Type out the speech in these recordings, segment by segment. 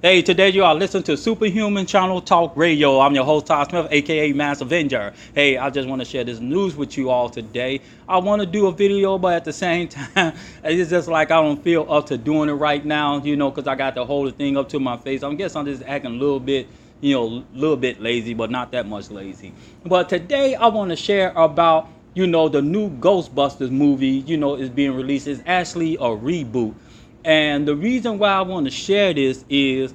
Hey, today you are listening to Superhuman Channel Talk Radio. I'm your host, Todd Smith, aka Mass Avenger. Hey, I just want to share this news with you all today. I want to do a video, but at the same time, it's just like I don't feel up to doing it right now, because I got to hold the thing up to my face. I guess I'm just acting a little bit, little bit lazy, but not that much lazy. But today I want to share about, the new Ghostbusters movie, is being released. It's actually a reboot. And the reason why I want to share this is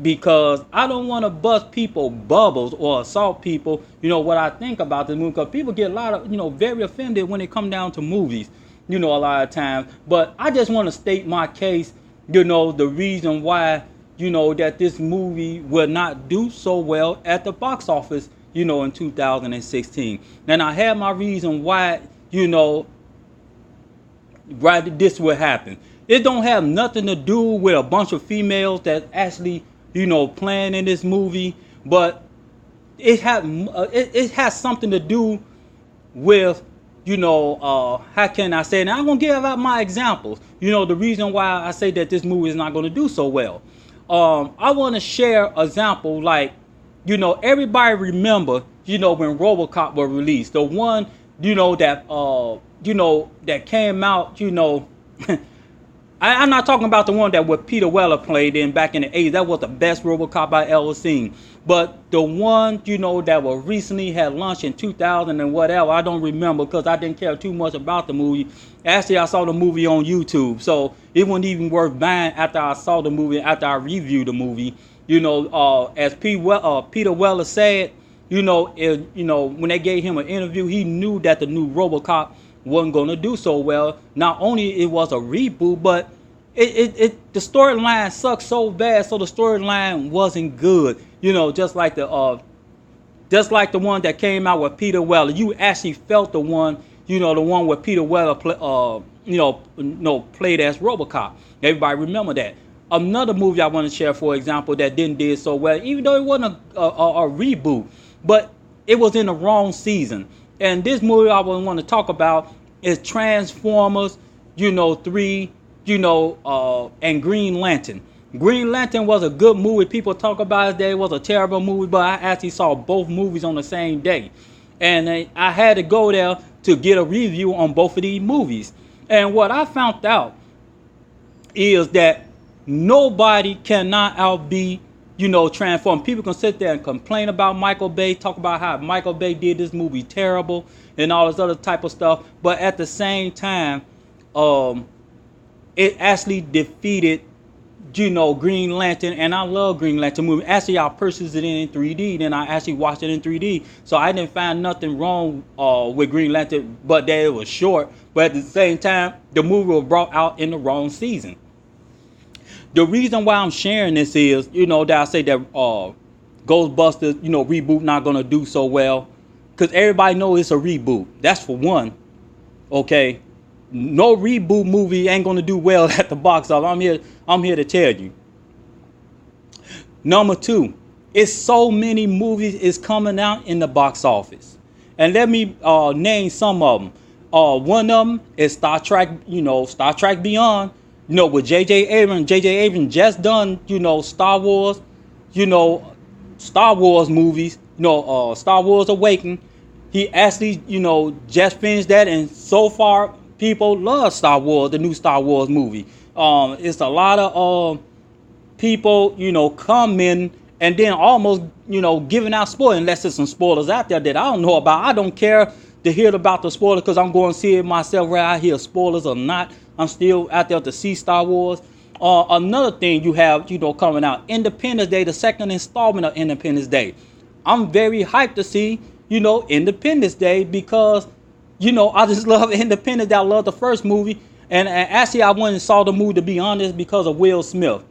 because I don't want to bust people bubbles or assault people, what I think about this movie. Because people get a lot of, very offended when it come down to movies, a lot of times. But I just want to state my case, the reason why, that this movie will not do so well at the box office, in 2016. And I have my reason why, why this will happen. It don't have nothing to do with a bunch of females that actually, playing in this movie, but it has something to do with, how can I say it? And I'm gonna give out my examples. The reason why I say that this movie is not gonna do so well. I want to share an example like, everybody remember, when RoboCop was released, the one, that came out, I'm not talking about the one that what Peter Weller played in back in the 80s. That was the best RoboCop I ever seen. But the one, that was recently had launched in 2000 and whatever, I don't remember because I didn't care too much about the movie. Actually, I saw the movie on YouTube, so it wasn't even worth buying after I saw the movie, after I reviewed the movie. As Peter Weller said, when they gave him an interview, he knew that the new RoboCop wasn't going to do so well. Not only it was a reboot, but the storyline sucked so bad, so the storyline wasn't good. Just like the one that came out with Peter Weller. You actually felt the one, the one where Peter Weller played as RoboCop. Everybody remember that. Another movie I want to share, for example, that didn't do so well, even though it wasn't a reboot, but it was in the wrong season. And this movie I want to talk about is Transformers, 3, and Green Lantern. Green Lantern was a good movie. People talk about it that it was a terrible movie, but I actually saw both movies on the same day. And I had to go there to get a review on both of these movies. And what I found out is that nobody cannot outbe Transform. People can sit there and complain about Michael Bay, talk about how Michael Bay did this movie terrible and all this other type of stuff, but at the same time, it actually defeated, Green Lantern, and I love Green Lantern movie. Actually, I purchased it in 3D, and I actually watched it in 3D, so I didn't find nothing wrong with Green Lantern, but that it was short. But at the same time, the movie was brought out in the wrong season. The reason why I'm sharing this is, that I say that Ghostbusters, reboot not going to do so well. Because everybody knows it's a reboot. That's for one. Okay? No reboot movie ain't going to do well at the box office. I'm here to tell you. Number two, it's so many movies is coming out in the box office. And let me name some of them. One of them is Star Trek, Star Trek Beyond. With J.J. Abrams just done, Star Wars, Star Wars movies, Star Wars Awakening. He actually, just finished that, and so far, people love Star Wars, the new Star Wars movie. It's a lot of people, coming and then almost, giving out spoilers, unless there's some spoilers out there that I don't know about. I don't care to hear about the spoilers because I'm going to see it myself, whether I hear spoilers or not. I'm still out there to see Star Wars. Another thing you have, coming out, Independence Day, the second installment of Independence Day. I'm very hyped to see, Independence Day because, I just love Independence Day. I love the first movie. And actually, I went and saw the movie, to be honest, because of Will Smith.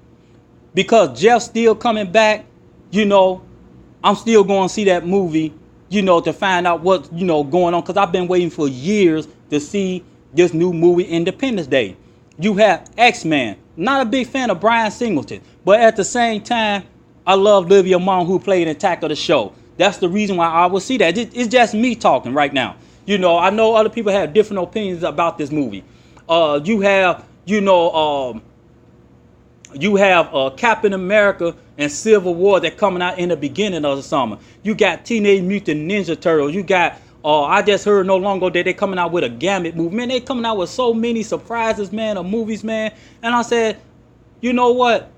Because Jeff's still coming back, I'm still going to see that movie, to find out what's, going on. Because I've been waiting for years to see this new movie, Independence Day. You have X-Men. Not a big fan of Bryan Singleton, but at the same time, I love Olivia Munn, who played in Attack of the Show. That's the reason why I will see that. It's just me talking right now. I know other people have different opinions about this movie. You have, You have Captain America and Civil War that coming out in the beginning of the summer. You got Teenage Mutant Ninja Turtles. You got I just heard no longer ago that they coming out with a Gambit movie. Man, they coming out with so many surprises, man, of movies, man. And I said, you know what?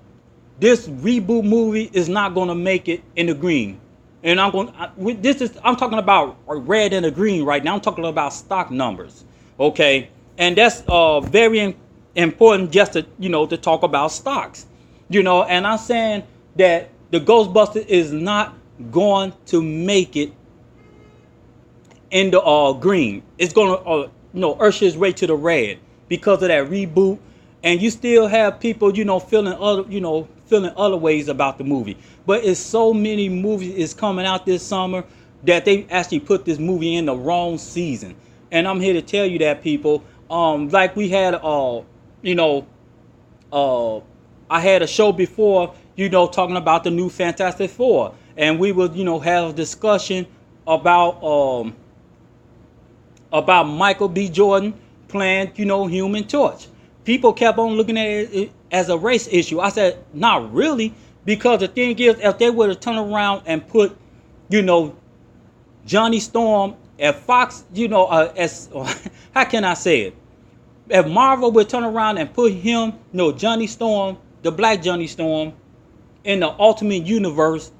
This reboot movie is not gonna make it in the green. And I'm talking about red and the green right now. I'm talking about stock numbers. Okay. And that's very important just to, to talk about stocks. And I'm saying that the Ghostbusters is not going to make it in the green. It's going to usher its way to the red because of that reboot. And you still have people, feeling other ways about the movie. But it's so many movies is coming out this summer that they actually put this movie in the wrong season. And I'm here to tell you that, people. Like we had I had a show before, talking about the new Fantastic Four, and we would, have a discussion about Michael B. Jordan playing, Human Torch. People kept on looking at it as a race issue. I said, not really, because the thing is, if they would have turned around and put, Johnny Storm at Fox, as how can I say it? If Marvel would turn around and put him, Johnny Storm, the black Johnny Storm, in the Ultimate Universe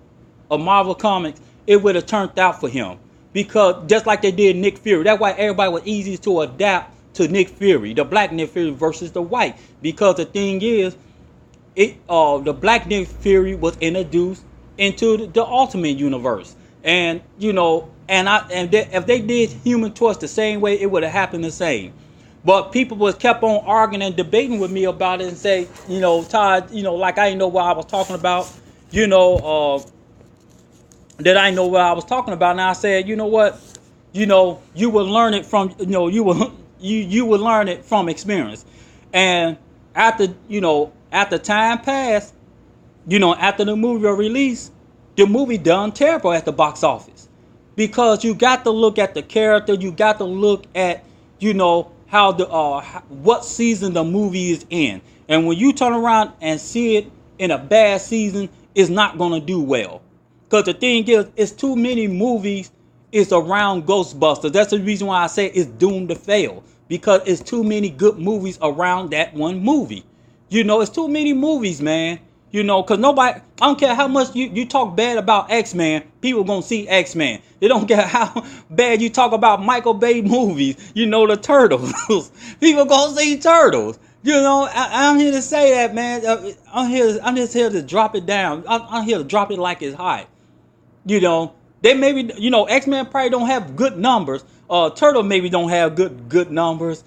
of Marvel Comics, it would have turned out for him. Because just like they did Nick Fury, that's why everybody was easy to adapt to Nick Fury, the black Nick Fury versus the white. Because the thing is, the black Nick Fury was introduced into the Ultimate Universe, and if they did Human Torch the same way, it would have happened the same. But people was kept on arguing and debating with me about it and say, Todd, like I didn't know what I was talking about, that I know what I was talking about. And I said, you know what, you will learn it from, you will learn it from experience. And after time passed, after the movie release, the movie done terrible at the box office, because you got to look at the character, you got to look at, how the what season the movie is in. And when you turn around and see it in a bad season, it's not going to do well. Because the thing is, it's too many movies is around Ghostbusters. That's the reason why I say it's doomed to fail. Because it's too many good movies around that one movie. It's too many movies, man. Because nobody, I don't care how much you talk bad about X-Men, people going to see X-Men. They don't care how bad you talk about Michael Bay movies, the Turtles. People going to see Turtles. I'm here to say that, man. I'm just here to drop it down. I'm here to drop it like it's hot. They maybe, X-Men probably don't have good numbers. Turtle maybe don't have good numbers.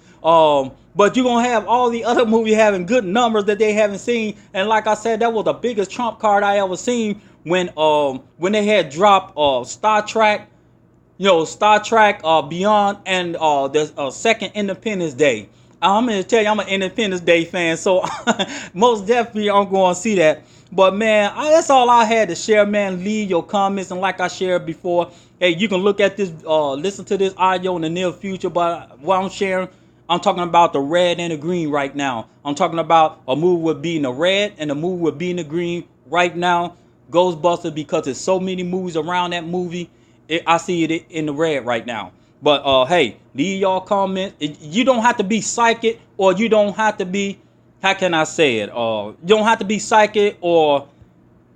But you're going to have all the other movies having good numbers that they haven't seen. And like I said, that was the biggest trump card I ever seen when they had dropped Star Trek, Star Trek Beyond, and the second Independence Day. I'm going to tell you, I'm an Independence Day fan, so most definitely I'm going to see that. But man, that's all I had to share, man. Leave your comments, and like I shared before, hey, you can look at this, listen to this audio in the near future. But what I'm sharing, I'm talking about the red and the green right now. I'm talking about a movie would be in the red and a movie would be in the green right now. Ghostbusters, because there's so many movies around that movie, I see it in the red right now. But hey, leave y'all comments. You don't have to be psychic, or you don't have to be, how can I say it? You don't have to be psychic or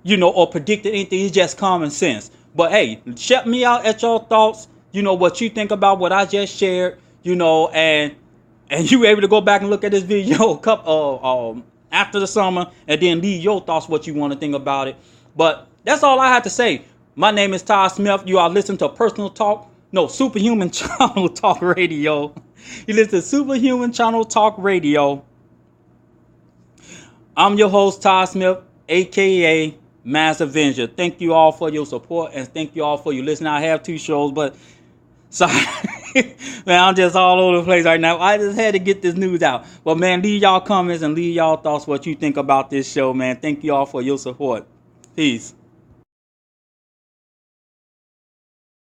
or predict anything. It's just common sense. But hey, check me out at your thoughts. What you think about what I just shared. And you were able to go back and look at this video after the summer, and then leave your thoughts, what you want to think about it. But that's all I have to say. My name is Todd Smith. You are listening to Personal Talk. No, Superhuman Channel Talk Radio. You listen to Superhuman Channel Talk Radio. I'm your host, Todd Smith, a.k.a. Mass Avenger. Thank you all for your support, and thank you all for your listening. I have 2 shows, but sorry. Man, I'm just all over the place right now. I just had to get this news out. But man, leave y'all comments and leave y'all thoughts, what you think about this show, man. Thank you all for your support. Peace.